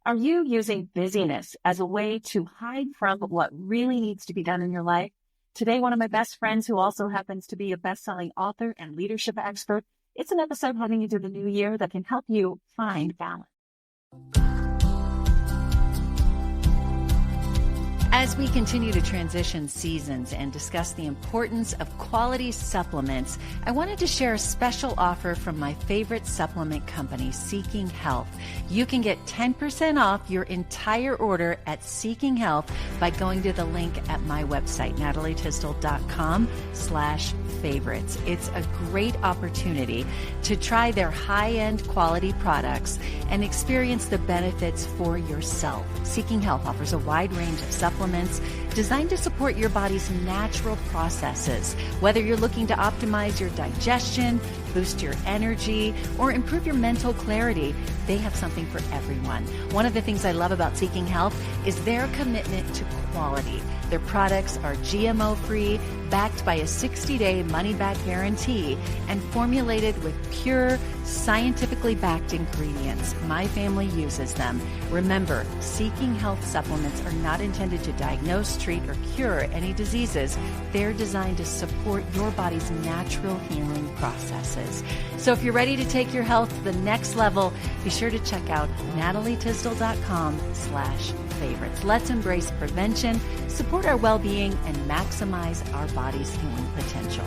Are you using busyness as a way to hide from what really needs to be done in your life? Today, one of my best friends who also happens to be a best-selling author and leadership expert, it's an episode heading into the new year that can help you find balance. As we continue to transition seasons and discuss the importance of quality supplements, I wanted to share a special offer from my favorite supplement company, Seeking Health. You can get 10% off your entire order at Seeking Health by going to the link at my website, natalietysdal.com/favorites. It's a great opportunity to try their high-end quality products and experience the benefits for yourself. Seeking Health offers a wide range of supplements designed to support your body's natural processes. Whether you're looking to optimize your digestion, boost your energy, or improve your mental clarity, they have something for everyone. One of the things I love about Seeking Health is their commitment to quality. Their products are GMO-free, backed by a 60-day money-back guarantee, and formulated with pure, scientifically backed ingredients. My family uses them. Remember, Seeking Health supplements are not intended to diagnose, treat, or cure any diseases. They're designed to support your body's natural healing processes. So if you're ready to take your health to the next level, be sure to check out natalietysdal.com/favorites. Let's embrace prevention, support our well-being, and maximize our body's healing potential.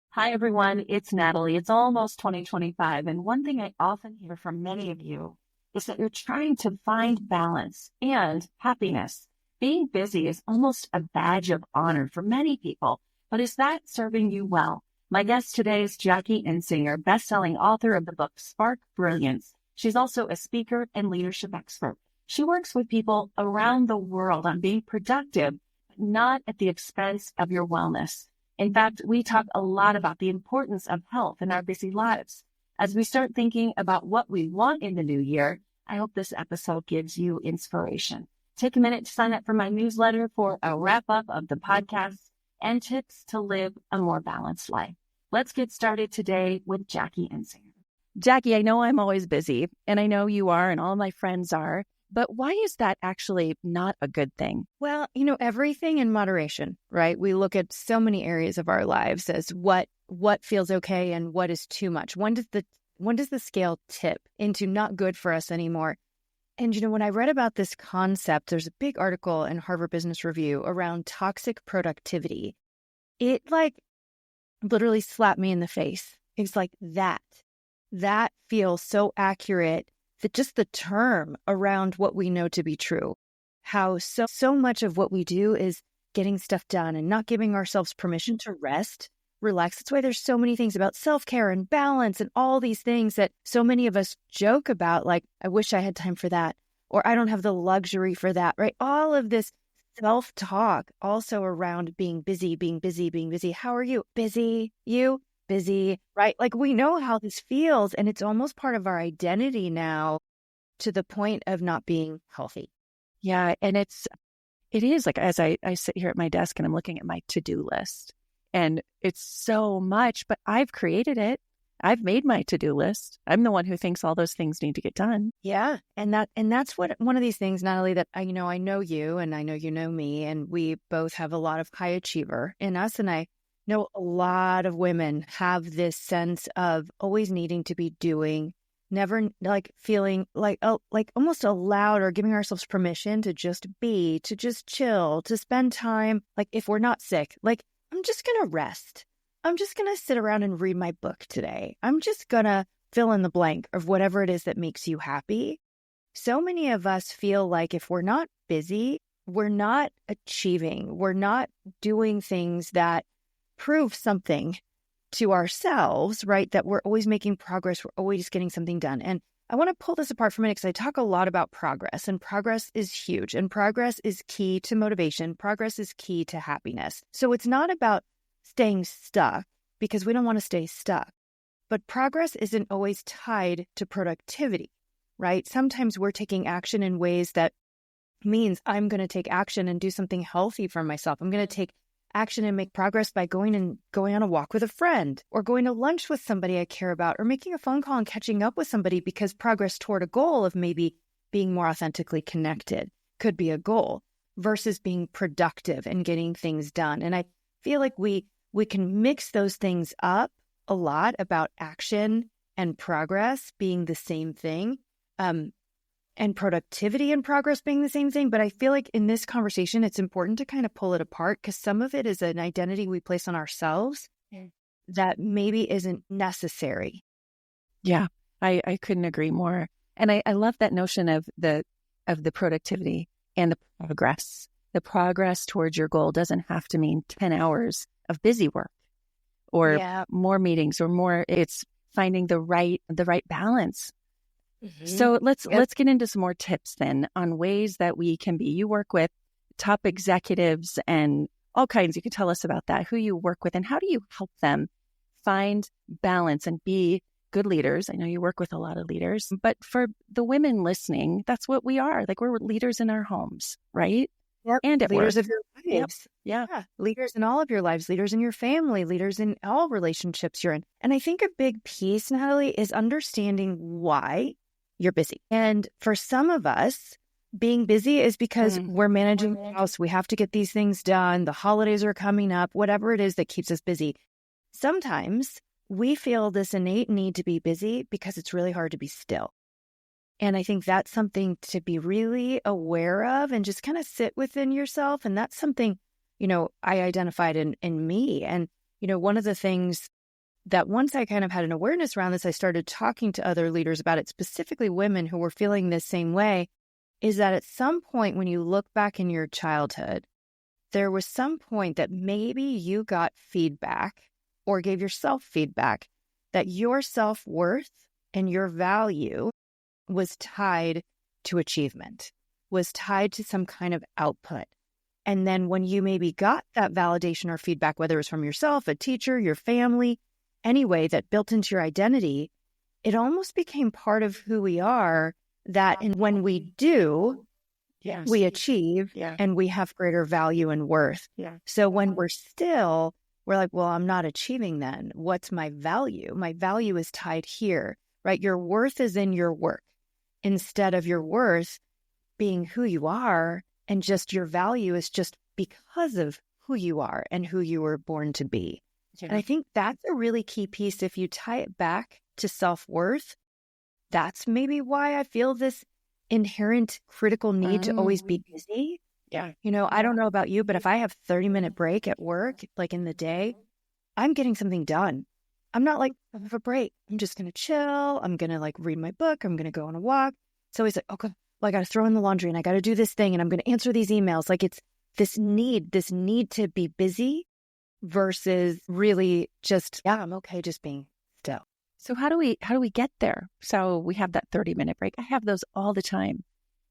Hi, everyone. It's Natalie. It's almost 2025. And one thing I often hear from many of you is that you're trying to find balance and happiness. Being busy is almost a badge of honor for many people, but is that serving you well? My guest today is Jackie Insinger, best-selling author of the book Spark Brilliance. She's also a speaker and leadership expert. She works with people around the world on being productive, but not at the expense of your wellness. In fact, we talk a lot about the importance of health in our busy lives. As we start thinking about what we want in the new year, I hope this episode gives you inspiration. Take a minute to sign up for my newsletter for a wrap-up of the podcast and tips to live a more balanced life. Let's get started today with Jackie Insinger. Jackie, I know I'm always busy, and I know you are, and all my friends are, but why is that actually not a good thing? Well, everything in moderation, right? We look at so many areas of our lives as what feels okay and what is too much. When does the scale tip into not good for us anymore? And, when I read about this concept, there's a big article in Harvard Business Review around toxic productivity. It literally slapped me in the face. It's like that feels so accurate, that just the term around what we know to be true, how so much of what we do is getting stuff done and not giving ourselves permission to rest, relax. That's why there's so many things about self-care and balance and all these things that so many of us joke about, like, I wish I had time for that, or I don't have the luxury for that, right? All of this self-talk also around being busy. How are you? Busy. You? Busy, right? Like, we know how this feels, and it's almost part of our identity now, to the point of not being healthy. Yeah, and it is like, as I sit here at my desk and I'm looking at my to-do list, and it's so much, but I've created it. I've made my to-do list. I'm the one who thinks all those things need to get done. Yeah, and that's what one of these things, Natalie, that I know you, and I know you know me, and we both have a lot of high achiever in us, and I know a lot of women have this sense of always needing to be doing, never feeling like almost allowed or giving ourselves permission to just be, to just chill, to spend time. Like, if we're not sick, I'm just going to rest. I'm just going to sit around and read my book today. I'm just going to fill in the blank of whatever it is that makes you happy. So many of us feel like if we're not busy, we're not achieving, we're not doing things that prove something to ourselves, right? That we're always making progress. We're always getting something done. And I want to pull this apart for a minute, because I talk a lot about progress, and progress is huge, and progress is key to motivation. Progress is key to happiness. So it's not about staying stuck, because we don't want to stay stuck. But progress isn't always tied to productivity, right? Sometimes we're taking action in ways that means I'm going to take action and do something healthy for myself. I'm going to take action and make progress by going on a walk with a friend, or going to lunch with somebody I care about, or making a phone call and catching up with somebody, because progress toward a goal of maybe being more authentically connected could be a goal, versus being productive and getting things done. And I feel like we can mix those things up a lot, about action and progress being the same thing, and productivity and progress being the same thing. But I feel like in this conversation, it's important to kind of pull it apart, because some of it is an identity we place on ourselves that maybe isn't necessary. Yeah, I couldn't agree more. And I love that notion of the productivity and the progress. The progress towards your goal doesn't have to mean 10 hours of busy work or more meetings or more. It's finding the right balance. Mm-hmm. So let's get into some more tips then on ways that we can be. You work with top executives and all kinds. You could tell us about that, who you work with, and how do you help them find balance and be good leaders? I know you work with a lot of leaders, but for the women listening, that's what we are. Like, we're leaders in our homes, right? Yep. And at leaders work. Of your lives. Yep. Yeah. Leaders in all of your lives, leaders in your family, leaders in all relationships you're in. And I think a big piece, Natalie, is understanding why you're busy. And for some of us, being busy is because we're managing the house. We have to get these things done. The holidays are coming up, whatever it is that keeps us busy. Sometimes we feel this innate need to be busy because it's really hard to be still. And I think that's something to be really aware of and just kind of sit within yourself. And that's something, I identified in me. And, one of the things that once I kind of had an awareness around this, I started talking to other leaders about it, specifically women who were feeling this same way, is that at some point when you look back in your childhood, there was some point that maybe you got feedback or gave yourself feedback that your self-worth and your value was tied to achievement, was tied to some kind of output. And then when you maybe got that validation or feedback, whether it was from yourself, a teacher, your family, anyway, that built into your identity, it almost became part of who we are, that and when we do, we achieve and we have greater value and worth. Yeah. So when we're still, we're like, well, I'm not achieving then. What's my value? My value is tied here, right? Your worth is in your work instead of your worth being who you are, and just your value is just because of who you are and who you were born to be. Yeah. And I think that's a really key piece. If you tie it back to self-worth, that's maybe why I feel this inherent critical need to always be busy. Yeah. I don't know about you, but if I have 30-minute break at work, like in the day, I'm getting something done. I'm not like, I have a break. I'm just going to chill. I'm going to like read my book. I'm going to go on a walk. It's always like, okay, well, I got to throw in the laundry and I got to do this thing and I'm going to answer these emails. Like, it's this need to be busy versus really just, I'm okay just being still. So how do we get there? So we have that 30-minute break. I have those all the time.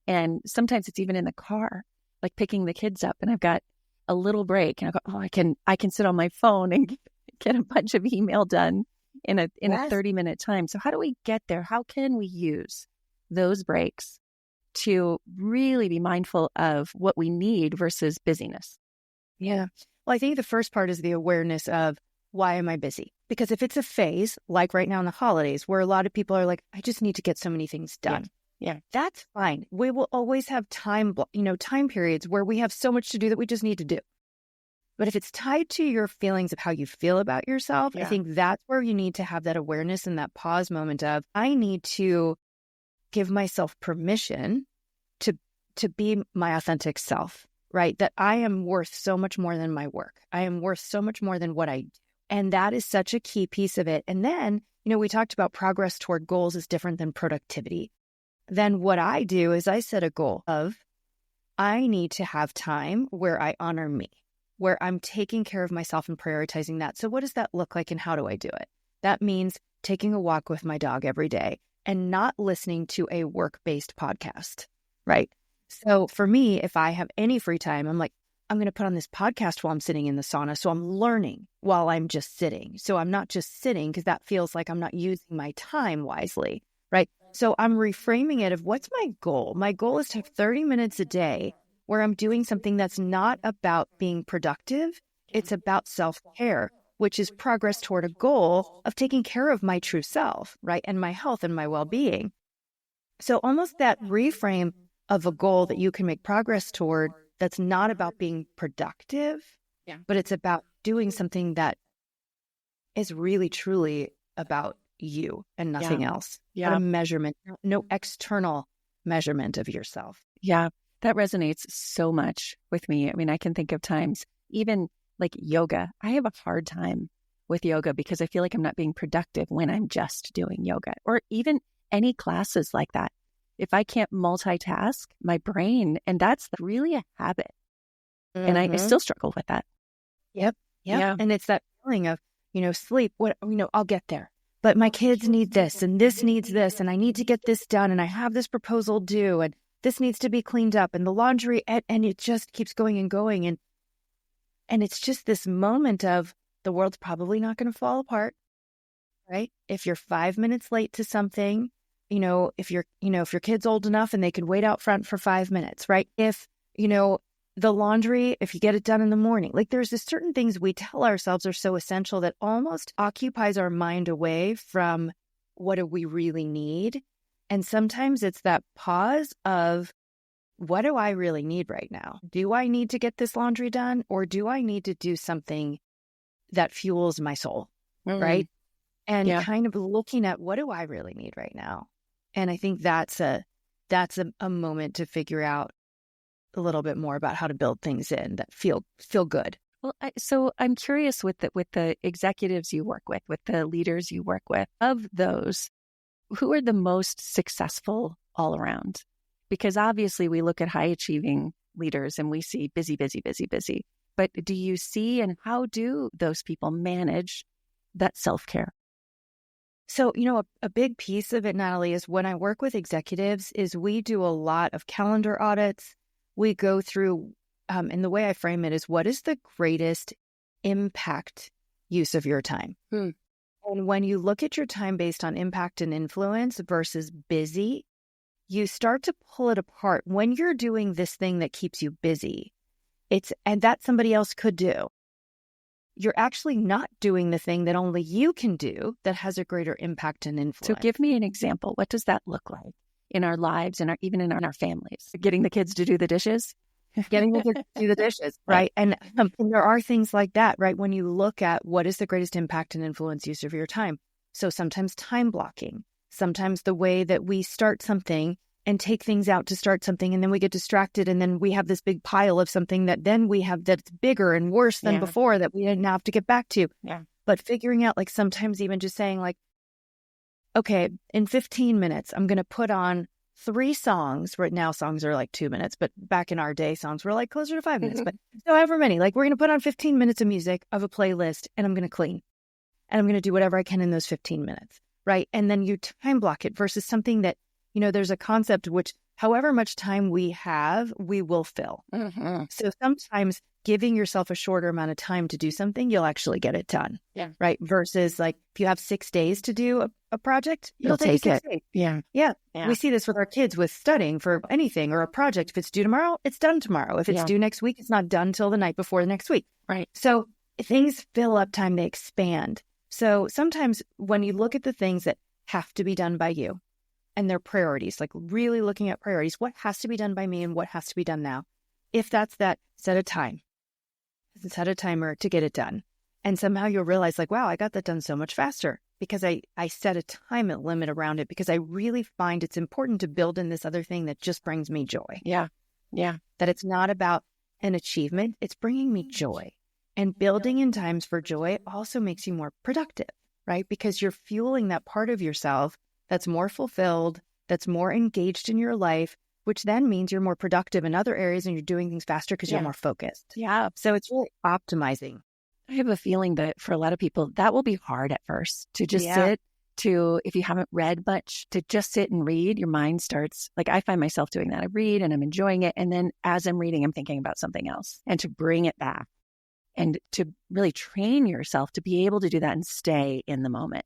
And sometimes it's even in the car, like picking the kids up, and I've got a little break and I go, I can sit on my phone and get a bunch of email done in a 30-minute time. So how do we get there? How can we use those breaks to really be mindful of what we need versus busyness? Yeah. Well, I think the first part is the awareness of, why am I busy? Because if it's a phase, like right now in the holidays, where a lot of people are like, I just need to get so many things done. Yeah. That's fine. We will always have time periods where we have so much to do that we just need to do. But if it's tied to your feelings of how you feel about yourself, I think that's where you need to have that awareness and that pause moment of, I need to give myself permission to be my authentic self, right? That I am worth so much more than my work. I am worth so much more than what I do. And that is such a key piece of it. And then, we talked about progress toward goals is different than productivity. Then what I do is I set a goal of, I need to have time where I honor me, where I'm taking care of myself and prioritizing that. So what does that look like and how do I do it? That means taking a walk with my dog every day and not listening to a work-based podcast, right? So for me, if I have any free time, I'm like, I'm going to put on this podcast while I'm sitting in the sauna. So I'm learning while I'm just sitting. So I'm not just sitting, because that feels like I'm not using my time wisely, right? So I'm reframing it of, what's my goal? My goal is to have 30 minutes a day where I'm doing something that's not about being productive. It's about self-care, which is progress toward a goal of taking care of my true self, right? And my health and my well-being. So almost that reframe of a goal that you can make progress toward, that's not about being productive, but it's about doing something that is really, truly about you and nothing else. Not a measurement, no external measurement of yourself. Yeah, that resonates so much with me. I mean, I can think of times, even like yoga. I have a hard time with yoga because I feel like I'm not being productive when I'm just doing yoga, or even any classes like that. If I can't multitask my brain, and that's really a habit. And I still struggle with that. Yep. And it's that feeling of, sleep, I'll get there. But my kids need this, and this needs this, and I need to get this done, and I have this proposal due, and this needs to be cleaned up, and the laundry, and it just keeps going and going. And it's just this moment of the world's probably not going to fall apart, right? If you're 5 minutes late to something, if your kid's old enough and they could wait out front for 5 minutes, right? If, the laundry, if you get it done in the morning, like there's this certain things we tell ourselves are so essential that almost occupies our mind away from what do we really need. And sometimes it's that pause of, what do I really need right now? Do I need to get this laundry done, or do I need to do something that fuels my soul, right? And kind of looking at, what do I really need right now? And I think that's a moment to figure out a little bit more about how to build things in that feel good. Well, so I'm curious with the executives you work with the leaders you work with, of those, who are the most successful all around? Because obviously we look at high achieving leaders and we see busy, busy, busy, busy. But do you see, and how do those people manage that self-care? So, a big piece of it, Natalie, is when I work with executives is we do a lot of calendar audits. We go through, and the way I frame it is, what is the greatest impact use of your time? And when you look at your time based on impact and influence versus busy, you start to pull it apart. When you're doing this thing that keeps you busy, and that somebody else could do, you're actually not doing the thing that only you can do that has a greater impact and influence. So give me an example. What does that look like in our lives and even in our families? Getting the kids to do the dishes? Getting the kids to do the dishes, right? And there are things like that, right? When you look at what is the greatest impact and influence use of your time. So sometimes time blocking, sometimes the way that we start something and take things out to start something, and then we get distracted, and then we have this big pile of something that then we have that's bigger and worse than before that we didn't have to get back to. But figuring out, like, sometimes even just saying, like, okay, in 15 minutes, I'm going to put on 3 songs. Right now, songs are like 2 minutes, but back in our day, songs were like closer to 5 minutes. But however many, like, we're going to put on 15 minutes of music of a playlist, and I'm going to clean, and I'm going to do whatever I can in those 15 minutes, right? And then you time block it versus something that, there's a concept which, however much time we have, we will fill. So sometimes giving yourself a shorter amount of time to do something, you'll actually get it done. Right. Versus, like, if you have 6 days to do a project, it'll take you 6 days. Yeah. We see this with our kids with studying for anything or a project. If it's due tomorrow, it's done tomorrow. If it's due next week, it's not done till the night before the next week. Right. So things fill up time, they expand. So sometimes when you look at the things that have to be done by you, and their priorities, like really looking at priorities, what has to be done by me and what has to be done now? If that's that, set a time. Set a timer to get it done. And somehow you'll realize, like, wow, I got that done so much faster because I set a time limit around it, because I really find it's important to build in this other thing that just brings me joy. Yeah. That it's not about an achievement, it's bringing me joy. And building in times for joy also makes you more productive, right? Because you're fueling that part of yourself that's more fulfilled, that's more engaged in your life, which then means you're more productive in other areas and you're doing things faster because you're more focused. So it's really optimizing. I have a feeling that for a lot of people, that will be hard at first to just sit to, if you haven't read much, to just sit and read. Your mind starts, like, I find myself doing that. I read and I'm enjoying it. And then as I'm reading, I'm thinking about something else, and to bring it back and to really train yourself to be able to do that and stay in the moment.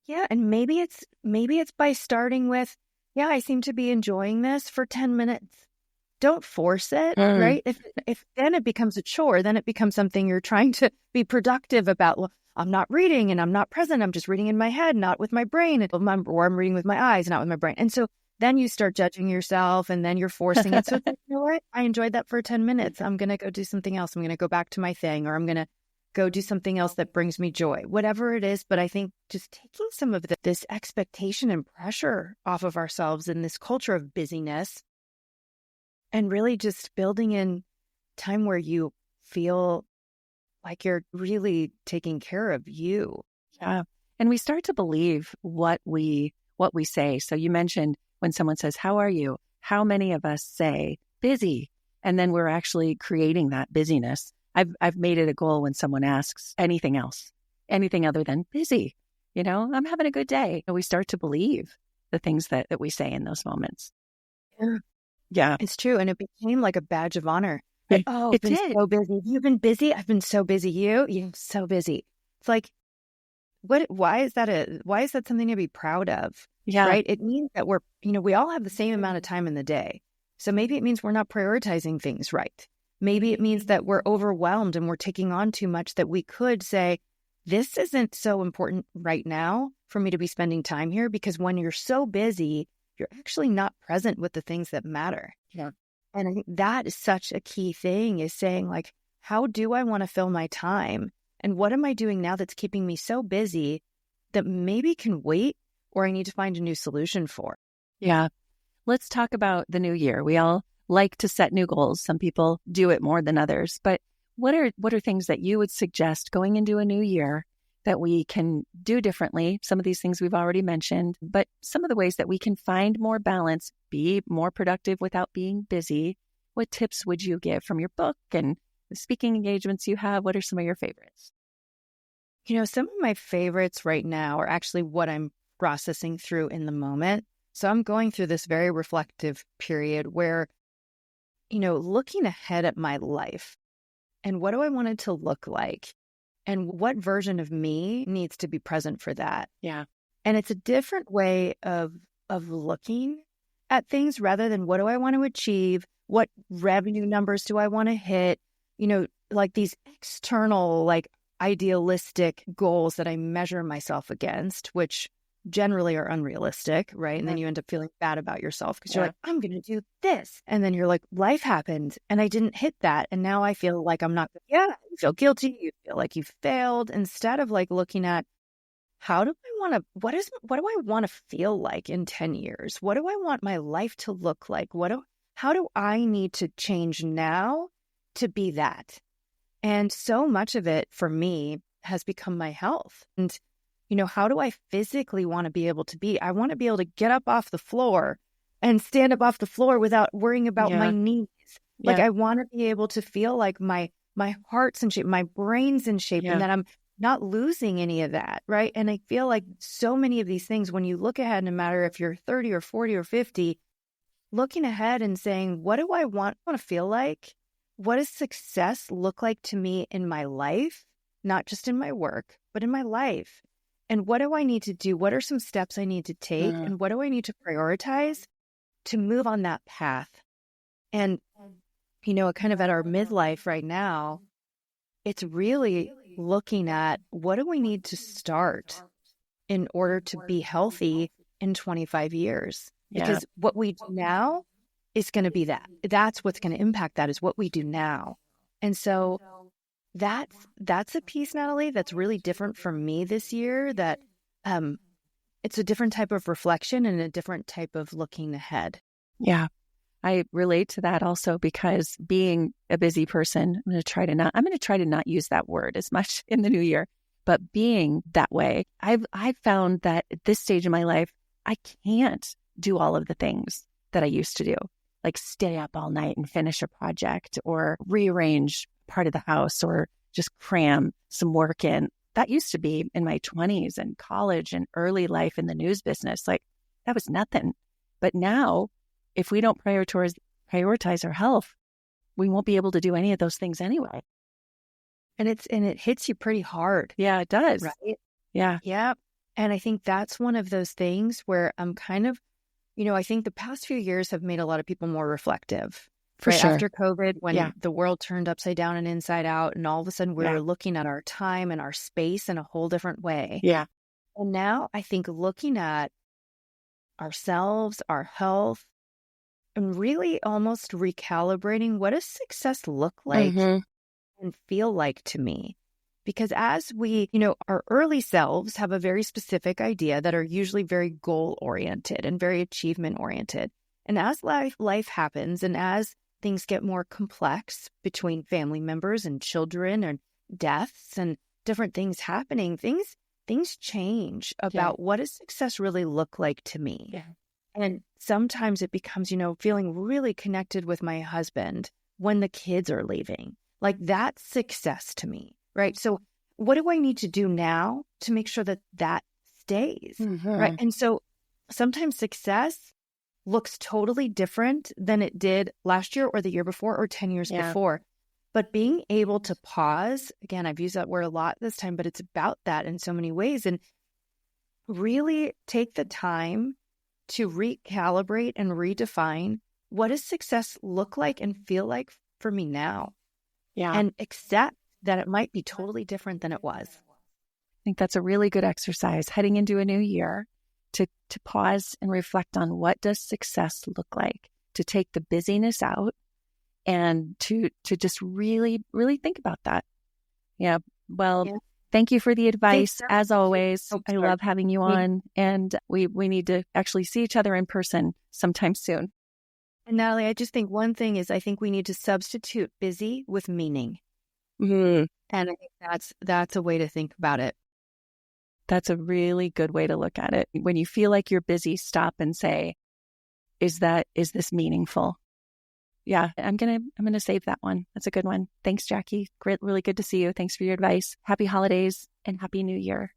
Yeah. And maybe it's by starting with, I seem to be enjoying this for 10 minutes. don't force it, right? If then it becomes a chore, then it becomes something you're trying to be productive about. Well, I'm not reading and I'm not present. I'm just reading in my head, not with my brain. Or I'm reading with my eyes, not with my brain. And so then you start judging yourself and then you're forcing it. So it's like, you know what? I enjoyed that for 10 minutes. I'm going to go do something else. I'm going to go back to my thing, or I'm going to go do something else that brings me joy, whatever it is. But I think just taking some of this expectation and pressure off of ourselves in this culture of busyness, and really just building in time where you feel like you're really taking care of you. Yeah. And we start to believe what we say. So you mentioned when someone says, "How are you?" How many of us say busy? And then we're actually creating that busyness. I've made it a goal when someone asks anything else, anything other than busy. I'm having a good day. And we start to believe the things that we say in those moments. Yeah. It's true. And it became like a badge of honor. Like, oh, I've been so busy. You've been busy? I've been so busy. You're so busy. It's like, why is that something to be proud of? Yeah. Right? It means that we all have the same amount of time in the day. So maybe it means we're not prioritizing things right. Maybe it means that we're overwhelmed and we're taking on too much, that we could say, this isn't so important right now for me to be spending time here, because when you're so busy, you're actually not present with the things that matter. Yeah. And I think that is such a key thing, is saying, like, how do I want to fill my time? And what am I doing now that's keeping me so busy that maybe can wait, or I need to find a new solution for? Yeah. Let's talk about the new year. We all like to set new goals. Some people do it more than others. But what are things that you would suggest going into a new year that we can do differently? Some of these things we've already mentioned, but some of the ways that we can find more balance, be more productive without being busy. What tips would you give from your book and the speaking engagements you have? What are some of your favorites? Some of my favorites right now are actually what I'm processing through in the moment. So I'm going through this very reflective period where, looking ahead at my life and what do I want it to look like? And what version of me needs to be present for that? Yeah. And it's a different way of looking at things, rather than what do I want to achieve? What revenue numbers do I want to hit? Like these external, like idealistic goals that I measure myself against, which generally are unrealistic, right? And then you end up feeling bad about yourself because you're like, I'm going to do this. And then you're like, life happened and I didn't hit that. And now I feel like I'm not, you feel guilty. You feel like you failed, instead of like looking at, what do I want to feel like in 10 years? What do I want my life to look like? How do I need to change now to be that? And so much of it for me has become my health. And how do I physically want to be able to be? I want to be able to get up off the floor and stand up off the floor without worrying about my knees. Yeah. Like I want to be able to feel like my heart's in shape, my brain's in shape, and that I'm not losing any of that, right? And I feel like so many of these things, when you look ahead, no matter if you're 30 or 40 or 50, looking ahead and saying, what do I want to feel like? What does success look like to me in my life? Not just in my work, but in my life. And what do I need to do? What are some steps I need to take? And what do I need to prioritize to move on that path? And, kind of at our midlife right now, it's really looking at, what do we need to start in order to be healthy in 25 years? Because what we do now is going to be that. That's what's going to impact that, is what we do now. And so that's a piece, Natalie, that's really different for me this year, that it's a different type of reflection and a different type of looking ahead. Yeah, I relate to that also, because being a busy person, I'm going to try to not use that word as much in the new year, but being that way, I've found that at this stage in my life, I can't do all of the things that I used to do, like stay up all night and finish a project or rearrange part of the house or just cram some work in. That used to be in my 20s and college and early life in the news business. Like that was nothing. But now, if we don't prioritize our health, we won't be able to do any of those things anyway. And it hits you pretty hard. Yeah, it does. Right? Yeah. Yeah. And I think that's one of those things where I'm kind of, I think the past few years have made a lot of people more reflective. For right sure. after COVID, when the world turned upside down and inside out, and all of a sudden we were looking at our time and our space in a whole different way. Yeah. And now I think looking at ourselves, our health, and really almost recalibrating, what does success look like and feel like to me? Because as we, our early selves have a very specific idea that are usually very goal-oriented and very achievement-oriented. And as life happens, and as things get more complex between family members and children and deaths and different things happening, things change about what does success really look like to me. Yeah. And sometimes it becomes, feeling really connected with my husband when the kids are leaving. Like that's success to me, right? So what do I need to do now to make sure that stays, right? And so sometimes success looks totally different than it did last year or the year before or 10 years before. But being able to pause, again, I've used that word a lot this time, but it's about that in so many ways. And really take the time to recalibrate and redefine what does success look like and feel like for me now? Yeah. And accept that it might be totally different than it was. I think that's a really good exercise heading into a new year to pause and reflect on what does success look like, to take the busyness out and to just really, really think about that. Yeah. Well, thank you for the advice. As always, I love having you on, and we need to actually see each other in person sometime soon. And Natalie, I just think one thing is I think we need to substitute busy with meaning. And I think that's a way to think about it. That's a really good way to look at it. When you feel like you're busy, stop and say, is this meaningful? Yeah, I'm gonna save that one. That's a good one. Thanks, Jackie. Great, really good to see you. Thanks for your advice. Happy holidays and Happy New Year.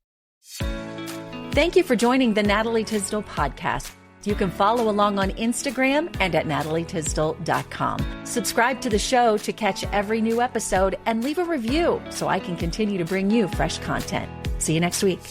Thank you for joining the Natalie Tysdal podcast. You can follow along on Instagram and at natalietysdal.com. Subscribe to the show to catch every new episode and leave a review so I can continue to bring you fresh content. See you next week.